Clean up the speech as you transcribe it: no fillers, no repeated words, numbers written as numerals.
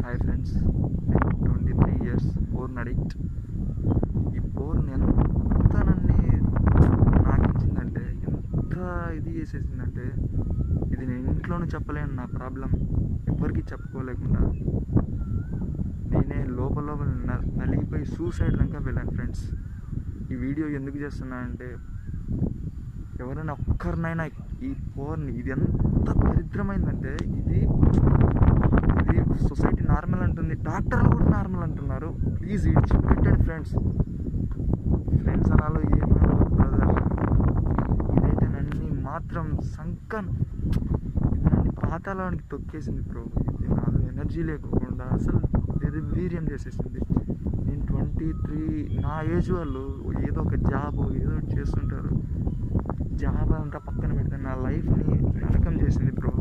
Hi friends, నేను 23 years porn addict. ఈ porn ఎంత నాకించిందంటే, ఎంత ఇది చేసేసిందంటే, ఇది నేను ఇంట్లోనూ చెప్పలేను. నా ప్రాబ్లం ఎవరికి చెప్పుకోలేకుండా నేనే లోపల నలిగిపోయి సూసైడ్ దాకా వెళ్ళాను ఫ్రెండ్స్. ఈ వీడియో ఎందుకు చేస్తున్నానంటే, ఎవరైనా ఒక్కరినైనా ఈ పోర్న్ ఇది ఎంత దరిద్రమైందంటే, ఇది సొసైటీ నార్మల్ అంటుంది, డాక్టర్లు కూడా నార్మల్ అంటున్నారు. ప్లీజ్ విడిచిపెట్టండి ఫ్రెండ్స్ అనాలో ఏమో బ్రదర్. ఇదైతే నన్ను మాత్రం ఇది నన్ను పాతాళానికి తొక్కేసింది బ్రో. ఇది నాలో ఎనర్జీ లేకుండా అసలు వీర్యం చేసేసింది. నేను 23, నా ఏజ్ వాళ్ళు ఏదో ఒక జాబ్ ఏదో చేస్తుంటారు. జాబ్ అంతా పక్కన పెడితే నా లైఫ్ని నరకం చేసింది బ్రో.